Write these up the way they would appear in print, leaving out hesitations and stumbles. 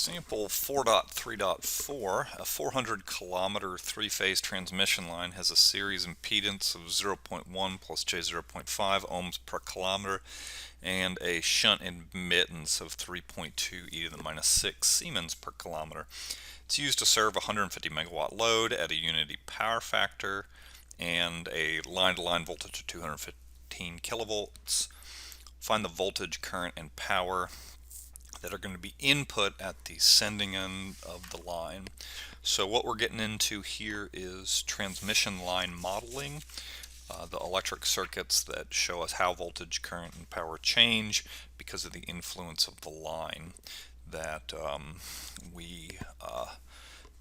Example 4.3.4, a 400 kilometer three-phase transmission line has a series impedance of 0.1 plus J 0.5 ohms per kilometer and a shunt admittance of 3.2 e to the minus 6 Siemens per kilometer. It's used to serve a 150 megawatt load at a unity power factor and a line-to-line voltage of 215 kilovolts. Find the voltage, current, and power that are going to be input at the sending end of the line. So what we're getting into here is transmission line modeling, the electric circuits that show us how voltage, current, and power change because of the influence of the line that we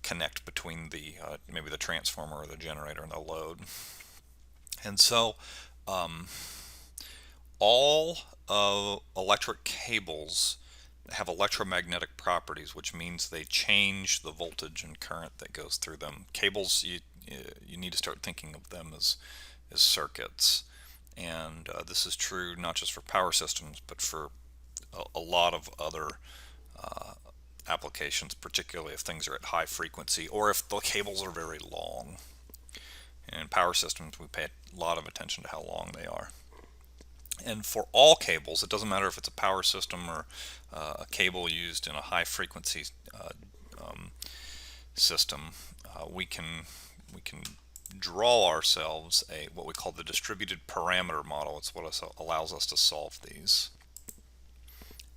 connect between the maybe the transformer or the generator and the load. And so all electric cables have electromagnetic properties, which means they change the voltage and current that goes through them. Cables, you need to start thinking of them as circuits, and this is true not just for power systems, but for a lot of other applications, particularly if things are at high frequency or if the cables are very long. And in power systems, we pay a lot of attention to how long they are. And for all cables, it doesn't matter if it's a power system or a cable used in a high frequency system, we can draw ourselves what we call the distributed parameter model. It's what allows us to solve these.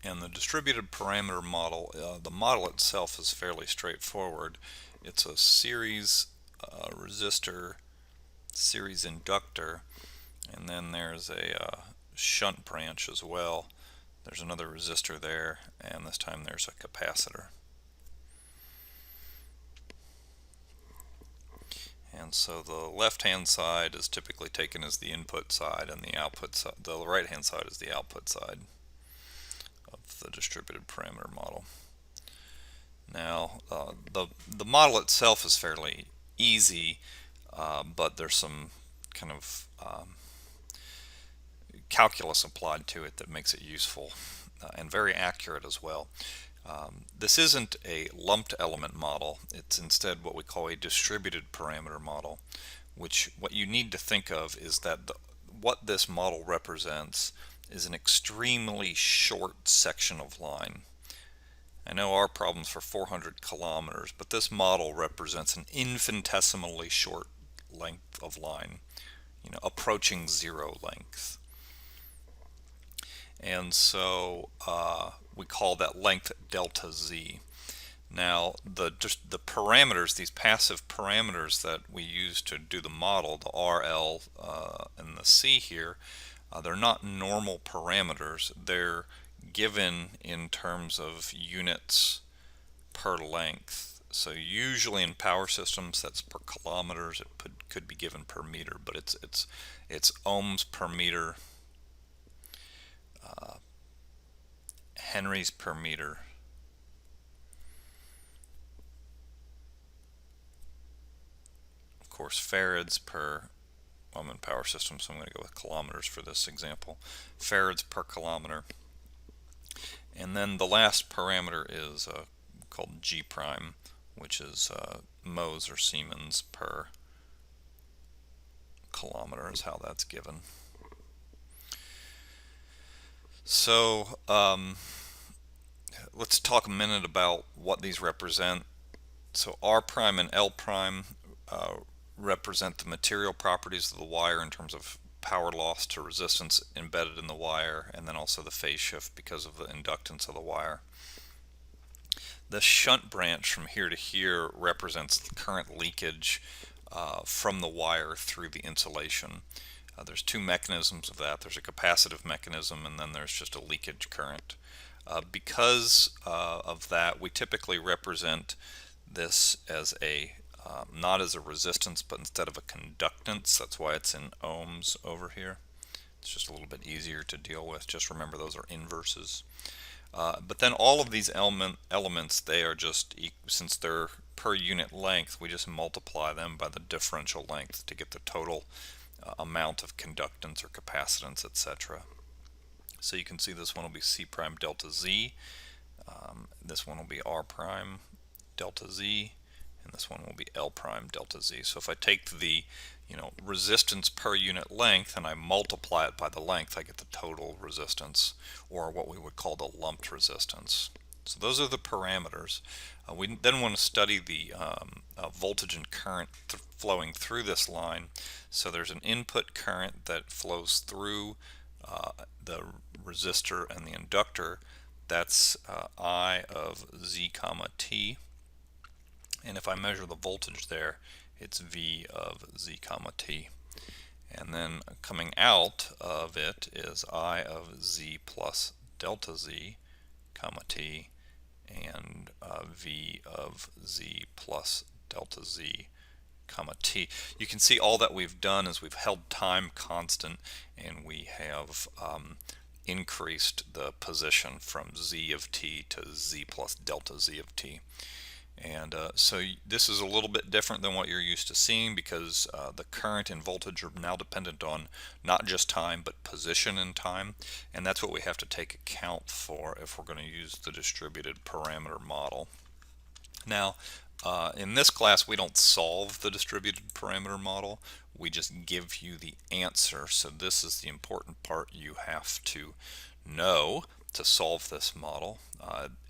And the distributed parameter model, the model itself is fairly straightforward. It's a series resistor, series inductor, and then there's a shunt branch as well. There's another resistor there, and this time there's a capacitor. And so the left hand side is typically taken as the input side, and the output side, the right hand side is the output side of the distributed parameter model. Now the model itself is fairly easy, but there's some kind of calculus applied to it that makes it useful and very accurate as well. This isn't a lumped element model. It's instead what we call a distributed parameter model, which what you need to think of is that what this model represents is an extremely short section of line. I know our problem's for 400 kilometers, but this model represents an infinitesimally short length of line, approaching zero length. And so we call that length delta z. Now the parameters, these passive parameters that we use to do the model, the R, L, and the C here, they're not normal parameters. They're given in terms of units per length. So usually in power systems that's per kilometers. It could be given per meter, but it's ohms per meter, henries per meter, of course farads per, I'm in power systems, so I'm going to go with kilometers for this example, farads per kilometer. And then the last parameter is called G prime, which is Mohs or Siemens per kilometer is how that's given. So let's talk a minute about what these represent. So R prime and L prime represent the material properties of the wire in terms of power loss to resistance embedded in the wire, and then also the phase shift because of the inductance of the wire. The shunt branch from here to here represents the current leakage from the wire through the insulation. There's two mechanisms of that. There's a capacitive mechanism, and then there's just a leakage current. Because of that, we typically represent this as not as a resistance, but instead of a conductance. That's why it's in ohms over here. It's just a little bit easier to deal with. Just remember those are inverses. But then all of these elements, they are just, since they're per unit length, we just multiply them by the differential length to get the total amount of conductance or capacitance, etc. So you can see this one will be C prime delta Z. This one will be R prime delta Z, and this one will be L prime delta Z. So if I take the resistance per unit length and I multiply it by the length, I get the total resistance, or what we would call the lumped resistance. So those are the parameters. We then want to study the voltage and current flowing through this line. So there's an input current that flows through the resistor and the inductor. That's I of Z comma T. And if I measure the voltage there, it's V of Z comma T. And then coming out of it is I of Z plus delta Z comma T, and V of Z plus delta Z comma T. You can see all that we've done is we've held time constant, and we have increased the position from Z of T to Z plus delta Z of T. And so this is a little bit different than what you're used to seeing, because the current and voltage are now dependent on not just time but position in time, and that's what we have to take account for if we're going to use the distributed parameter model. Now in this class we don't solve the distributed parameter model, we just give you the answer. So this is the important part you have to know to solve this model.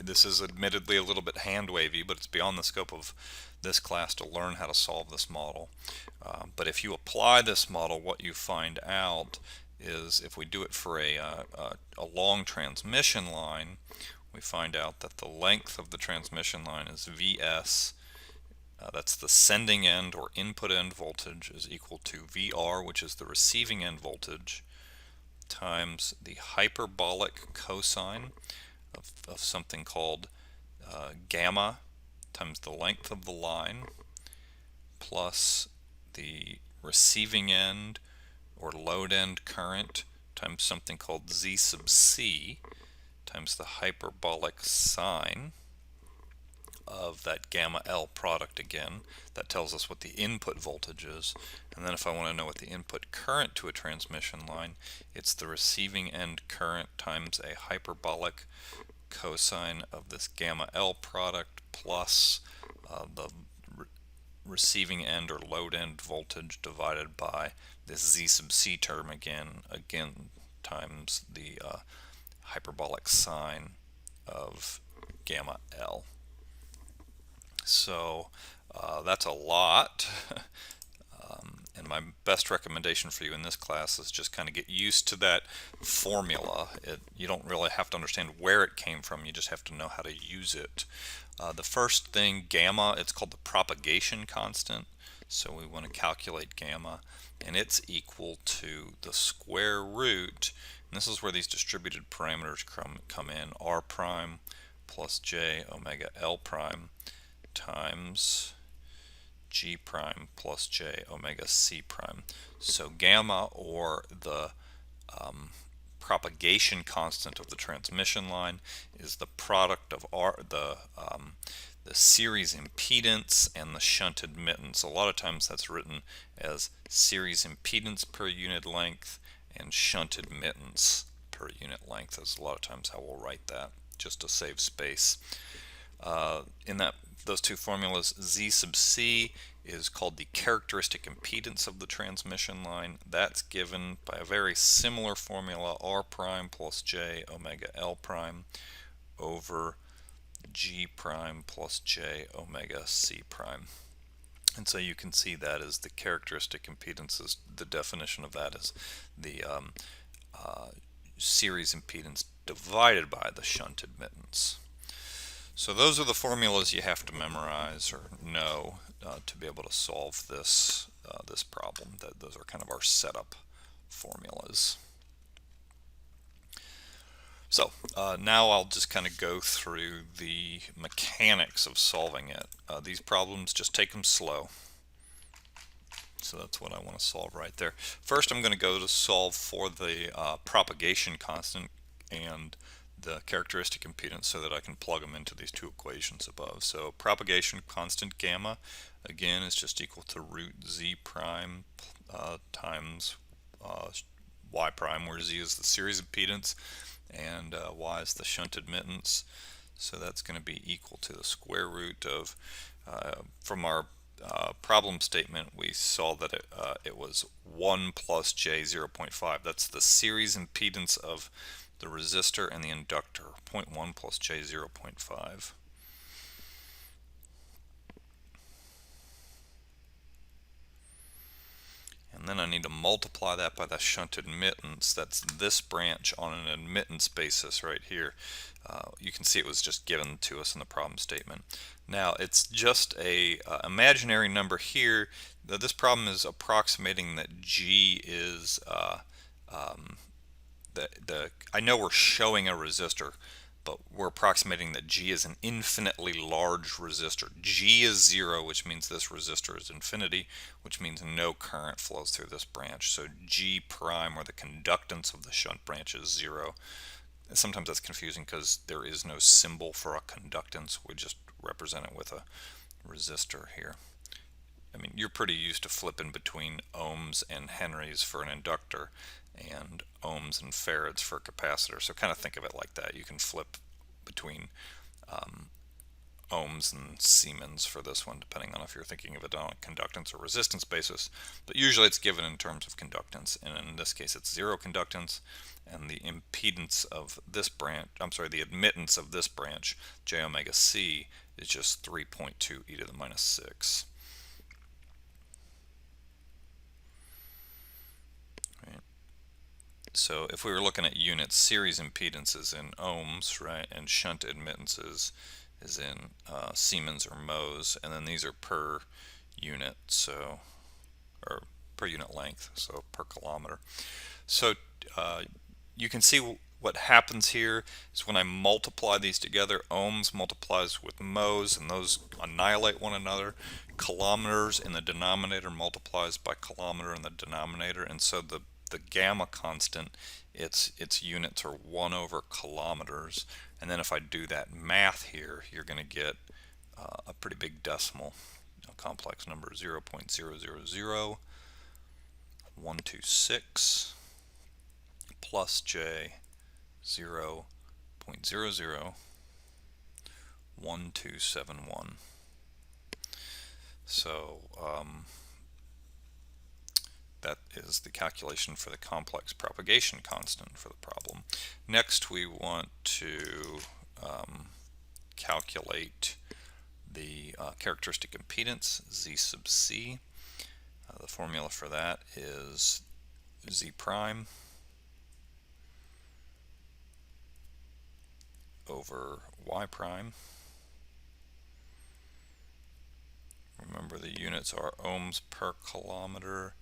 This is admittedly a little bit hand wavy, but it's beyond the scope of this class to learn how to solve this model. But if you apply this model, what you find out is, if we do it for a long transmission line, we find out that the length of the transmission line is Vs. That's the sending end or input end voltage, is equal to Vr, which is the receiving end voltage, times the hyperbolic cosine of something called gamma, times the length of the line, plus the receiving end or load end current times something called Z sub C, times the hyperbolic sine of that gamma L product again. That tells us what the input voltage is. And then if I want to know what the input current to a transmission line, it's the receiving end current times a hyperbolic cosine of this gamma L product plus the receiving end or load end voltage divided by this Z sub C term again times the hyperbolic sine of gamma L. So that's a lot. And my best recommendation for you in this class is just kind of get used to that formula. You don't really have to understand where it came from, you just have to know how to use it. The first thing, gamma, it's called the propagation constant. So we want to calculate gamma, and it's equal to the square root, and this is where these distributed parameters come in, R prime plus j omega L prime times G prime plus j omega C prime. So gamma, or the propagation constant of the transmission line, is the product of the series impedance and the shunt admittance. A lot of times that's written as series impedance per unit length and shunt admittance per unit length. That's a lot of times how we'll write that, just to save space. In those two formulas, Z sub C is called the characteristic impedance of the transmission line. That's given by a very similar formula, R prime plus j omega L prime over G prime plus j omega C prime. And so you can see that as the characteristic impedance, is the definition of that is the series impedance divided by the shunt admittance. So those are the formulas you have to memorize or know to be able to solve this problem. Those are kind of our setup formulas. So now I'll just kind of go through the mechanics of solving it. These problems, just take them slow. So that's what I want to solve right there. First, I'm going to go to solve for the propagation constant and the characteristic impedance, so that I can plug them into these two equations above. So propagation constant gamma, again, is just equal to root Z prime times Y prime, where Z is the series impedance and Y is the shunt admittance. So that's going to be equal to the square root of, from our problem statement, we saw that it was 1 plus J 0.5. That's the series impedance of the resistor and the inductor, 0.1 plus J 0.5. And then I need to multiply that by the shunt admittance. That's this branch on an admittance basis right here. You can see it was just given to us in the problem statement. Now it's just a imaginary number here. This problem is approximating that G is I know we're showing a resistor, but we're approximating that G is an infinitely large resistor. G is 0, which means this resistor is infinity, which means no current flows through this branch. So G prime, or the conductance of the shunt branch, is 0. Sometimes that's confusing because there is no symbol for a conductance. We just represent it with a resistor here. I mean, you're pretty used to flipping between ohms and henries for an inductor and ohms and farads for a capacitor. So kind of think of it like that. You can flip between ohms and Siemens for this one, depending on if you're thinking of it on a conductance or resistance basis. But usually it's given in terms of conductance, and in this case it's 0 conductance, and the impedance of this branch, the admittance of this branch, j omega c, is just 3.2 e to the minus 6. So if we were looking at units, series impedances in ohms, right, and shunt admittances is in Siemens or Mohs, and then these are per unit, so, or per unit length, so per kilometer. So you can see what happens here is when I multiply these together, ohms multiplies with Mohs, and those annihilate one another. Kilometers in the denominator multiplies by kilometer in the denominator, and so the gamma constant, its units are 1 over kilometers. And then if I do that math here, you're going to get a pretty big decimal, a complex number, 0.000126 plus J 0.001271. So that is the calculation for the complex propagation constant for the problem. Next, we want to calculate the characteristic impedance, Z sub C. The formula for that is Z prime over Y prime. Remember, the units are ohms per kilometer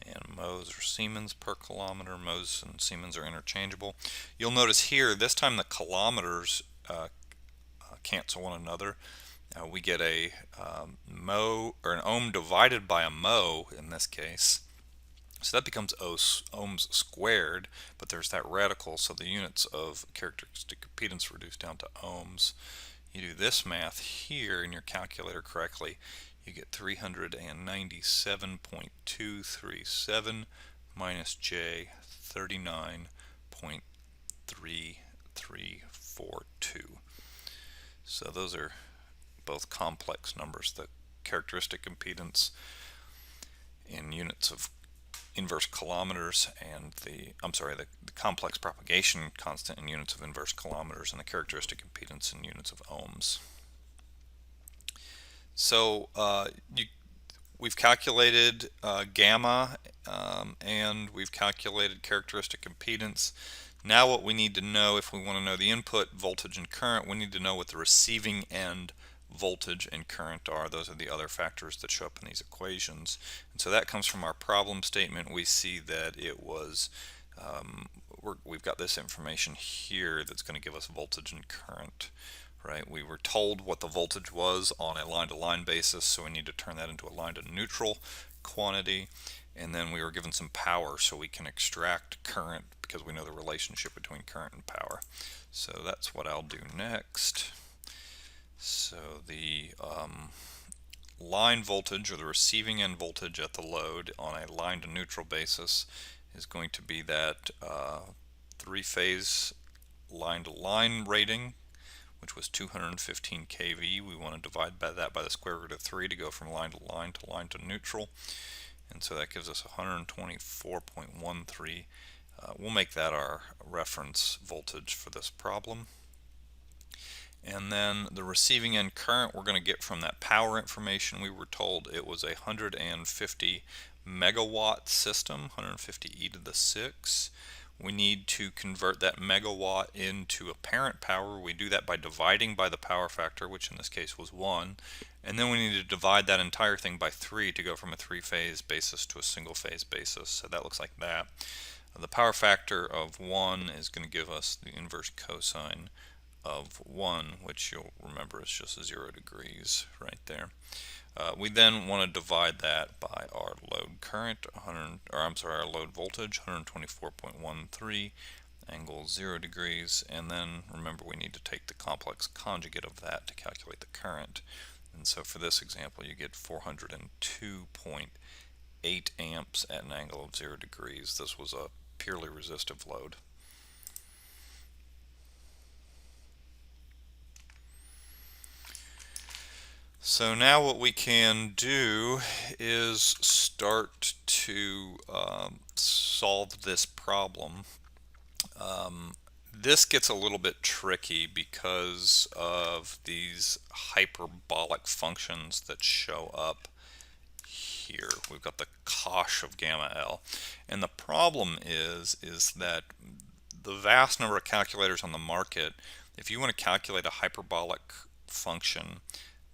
and Mohs or Siemens per kilometer. Mohs and Siemens are interchangeable. You'll notice here, this time the kilometers cancel one another. We get a mho, or an ohm divided by a mho in this case. So that becomes ohms squared, but there's that radical, so the units of characteristic impedance reduce down to ohms. You do this math here in your calculator correctly, you get 397.237 minus J 39.3342. So those are both complex numbers. The characteristic impedance in units of inverse kilometers, and the complex propagation constant in units of inverse kilometers, and the characteristic impedance in units of ohms. So we've calculated gamma, and we've calculated characteristic impedance. Now what we need to know, if we want to know the input voltage and current, we need to know what the receiving end voltage and current are. Those are the other factors that show up in these equations. And so that comes from our problem statement. We see that it was, we've got this information here that's going to give us voltage and current. Right? We were told what the voltage was on a line-to-line basis, so we need to turn that into a line-to-neutral quantity. And then we were given some power, so we can extract current because we know the relationship between current and power. So that's what I'll do next. So the line voltage, or the receiving end voltage at the load on a line-to-neutral basis, is going to be that three-phase line-to-line rating, which was 215 kV. We want to divide by that by the square root of 3 to go from line to line to line to neutral. And so that gives us 124.13. We'll make that our reference voltage for this problem. And then the receiving end current we're going to get from that power information. We were told it was a 150 megawatt system, 150 e to the 6. We need to convert that megawatt into apparent power. We do that by dividing by the power factor, which in this case was 1. And then we need to divide that entire thing by 3 to go from a three-phase basis to a single-phase basis. So that looks like that. The power factor of 1 is going to give us the inverse cosine of 1, which you'll remember is just 0 degrees right there. We then want to divide that by our load current, our load voltage, 124.13, angle 0 degrees, and then remember we need to take the complex conjugate of that to calculate the current. And so for this example you get 402.8 amps at an angle of 0 degrees. This was a purely resistive load. So now what we can do is start to solve this problem. This gets a little bit tricky because of these hyperbolic functions that show up here. We've got the cosh of gamma L. And the problem is that the vast number of calculators on the market, if you want to calculate a hyperbolic function,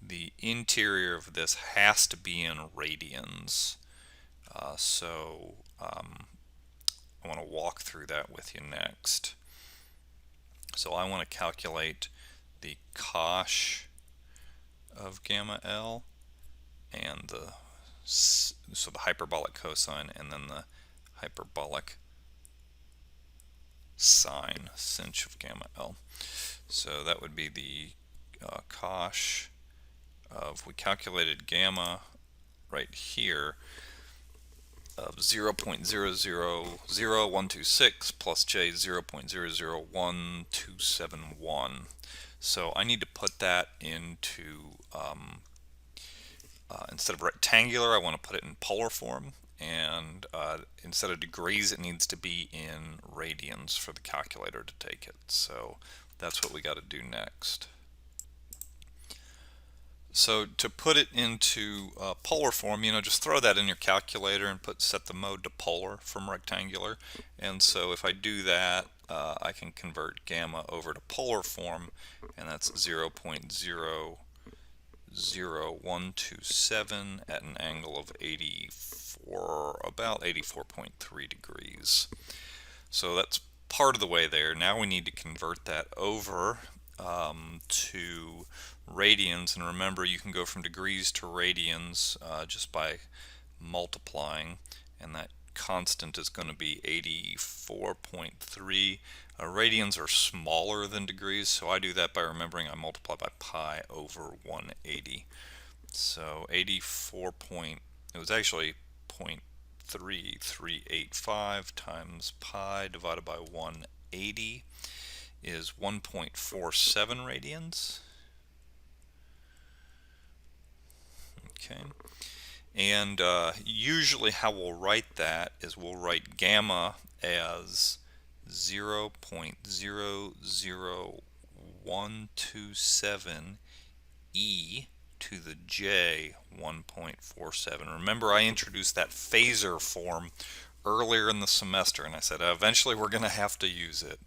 the interior of this has to be in radians. I want to walk through that with you next. So I want to calculate the cosh of gamma L and the hyperbolic cosine and then the hyperbolic sine, sinh of gamma L. So that would be the cosh of, we calculated gamma right here, of 0.000126 plus j 0.001271. So I need to put that into, instead of rectangular, I want to put it in polar form. And instead of degrees, it needs to be in radians for the calculator to take it. So that's what we got to do next. So to put it into polar form, just throw that in your calculator and set the mode to polar from rectangular. And so if I do that, I can convert gamma over to polar form, and that's 0.00127 at an angle of about 84.3 degrees. So that's part of the way there. Now we need to convert that over to radians, and remember you can go from degrees to radians just by multiplying, and that constant is going to be 84.3. Radians are smaller than degrees, so I do that by remembering I multiply by pi over 180. So 84. It was actually 0.3385 times pi divided by 180 is 1.47 radians. Okay, and usually how we'll write that is we'll write gamma as 0.00127 e to the j 1.47. Remember, I introduced that phasor form earlier in the semester, and I said eventually we're going to have to use it.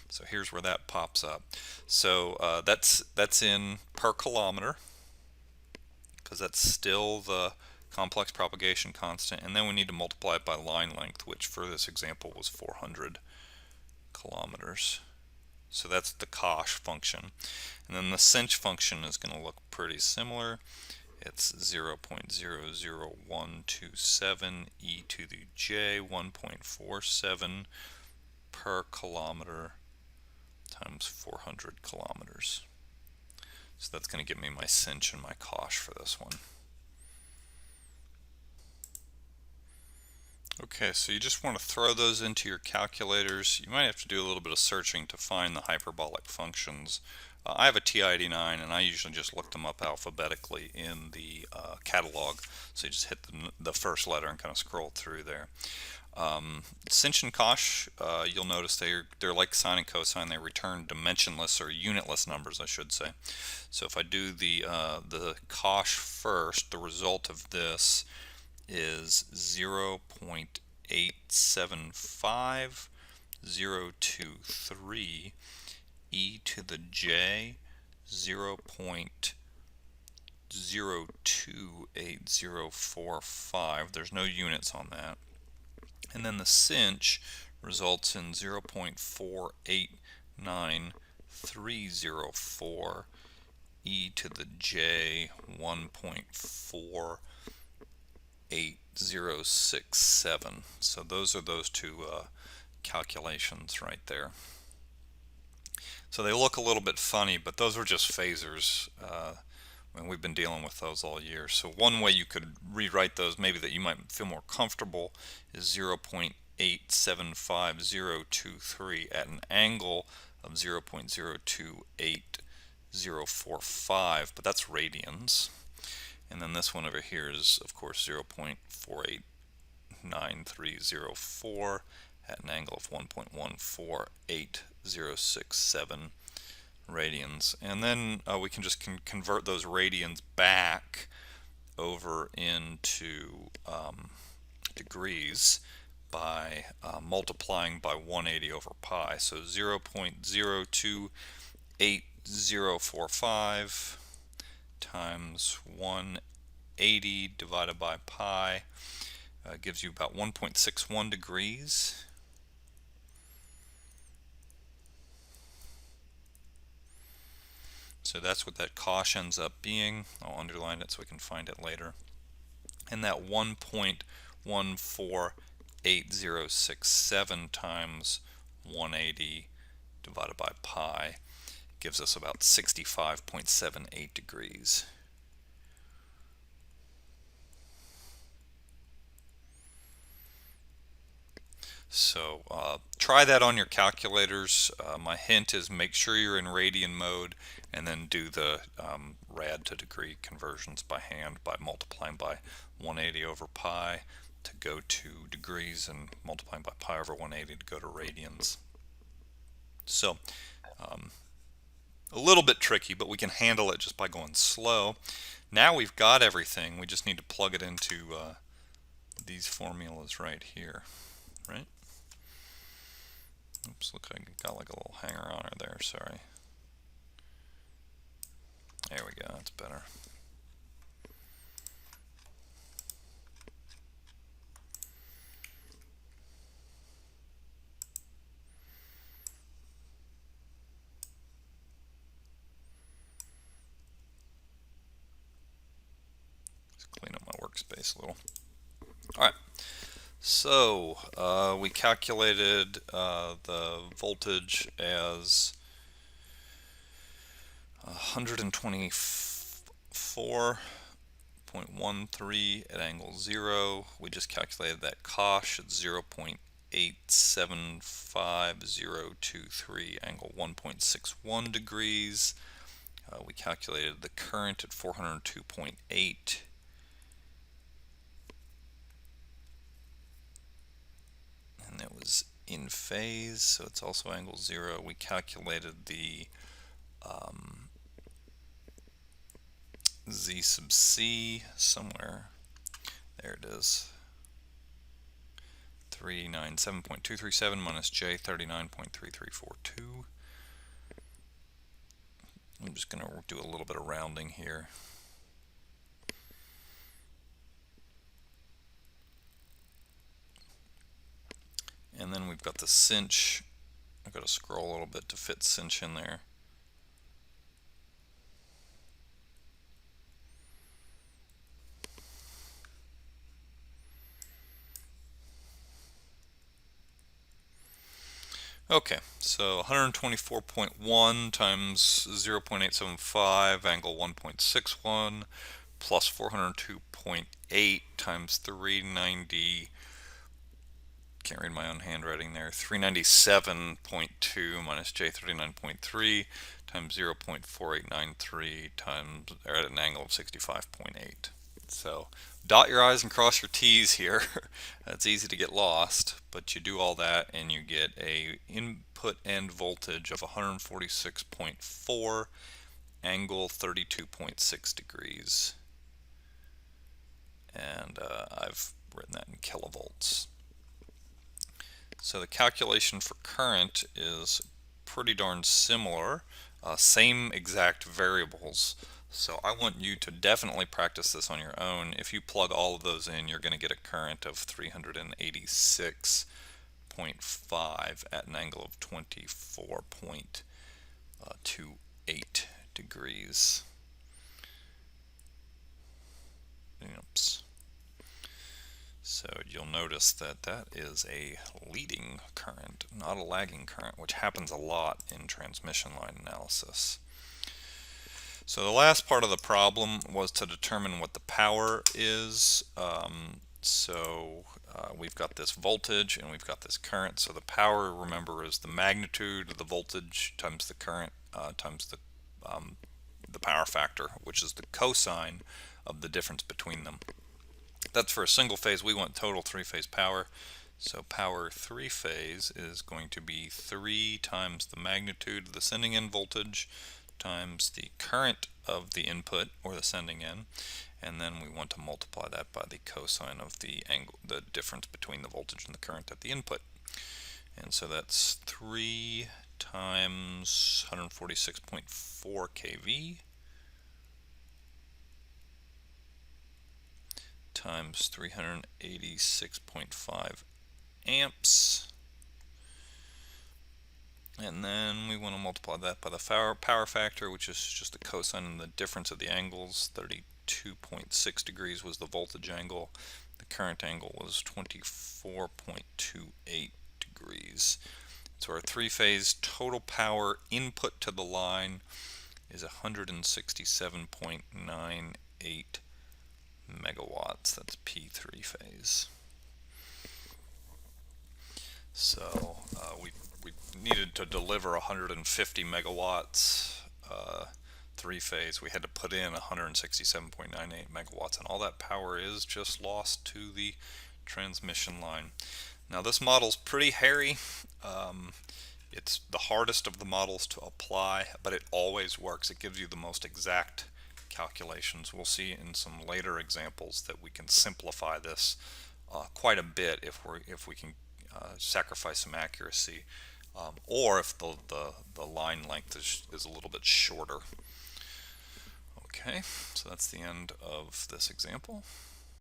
So here's where that pops up. So that's in per kilometer, because that's still the complex propagation constant, and then we need to multiply it by line length, which for this example was 400 kilometers. So that's the cosh function. And then the sinh function is going to look pretty similar. It's 0.00127 e to the j 1.47 per kilometer times 400 kilometers. So that's going to give me my sinh and my cosh for this one. Okay, so you just want to throw those into your calculators. You might have to do a little bit of searching to find the hyperbolic functions. I have a TI-89 and I usually just look them up alphabetically in the catalog. So you just hit the first letter and kind of scroll through there. Sinh and cosh, you'll notice they're like sine and cosine. They return dimensionless or unitless numbers, I should say. So if I do the cosh first, the result of this is 0.875023 e to the j 0.028045. There's no units on that. And then the sinh results in 0.489304 e to the j 1.48067. So those are those two calculations right there. So they look a little bit funny, but those are just phasors. And we've been dealing with those all year. So one way you could rewrite those, maybe that you might feel more comfortable, is 0.875023 at an angle of 0.028045, but that's radians. And then this one over here is, of course, 0.489304 at an angle of 1.148067 radians. And then we can just convert those radians back over into degrees by multiplying by 180 over pi. So 0.028045 times 180 divided by pi gives you about 1.61 degrees. So that's what that cosh ends up being. I'll underline it so we can find it later. And that 1.148067 times 180 divided by pi gives us about 65.78 degrees. So try that on your calculators. My hint is make sure you're in radian mode and then do the rad to degree conversions by hand by multiplying by 180 over pi to go to degrees and multiplying by pi over 180 to go to radians. So a little bit tricky, but we can handle it just by going slow. Now we've got everything. We just need to plug it into these formulas right here, right? Oops, look, I got like a little hanger on her there, sorry. There we go, that's better. Let's clean up my workspace a little. Alright, so we calculated the voltage as 124.13 at angle 0. We just calculated that cosh at 0.875023 angle 1.61 degrees. We calculated the current at 402.8. And that was in phase, so it's also angle 0. We calculated the Z sub C somewhere. There it is. 397.237 minus J 39.3342. I'm just going to do a little bit of rounding here. And then we've got the sinh. I've got to scroll a little bit to fit sinh in there. Okay, so 124.1 times 0.875 angle 1.61 plus 402.8 times 390 can't read my own handwriting there, 397.2 minus J39.3 times 0.4893 times, or at an angle of 65.8. So dot your I's and cross your T's here. It's easy to get lost, but you do all that and you get a input end voltage of 146.4, angle 32.6 degrees. And I've written that in kilovolts. So the calculation for current is pretty darn similar, same exact variables. So I want you to definitely practice this on your own. If you plug all of those in, you're going to get a current of 386.5 at an angle of 24.28 degrees. Oops. So you'll notice that that is a leading current, not a lagging current, which happens a lot in transmission line analysis. So the last part of the problem was to determine what the power is. We've got this voltage and we've got this current. So the power, remember, is the magnitude of the voltage times the current times the power factor, which is the cosine of the difference between them. That's for a single phase. We want total three-phase power. So power three-phase is going to be 3 times the magnitude of the sending end voltage times the current of the input or the sending end, and then we want to multiply that by the cosine of the angle, the difference between the voltage and the current at the input. And so that's 3 times 146.4 kV times 386.5 amps, and then we want to multiply that by the power factor, which is just the cosine and the difference of the angles. 32.6 degrees was the voltage angle. The current angle was 24.28 degrees. So our three-phase total power input to the line is 167.98 megawatts. That's P3 phase. So we needed to deliver 150 megawatts three phase. We had to put in 167.98 megawatts, and all that power is just lost to the transmission line. Now this model's pretty hairy. It's the hardest of the models to apply, but it always works. It gives you the most exact calculations. We'll see in some later examples that we can simplify this quite a bit if we can sacrifice some accuracy, or if the line length is a little bit shorter. Okay, so that's the end of this example.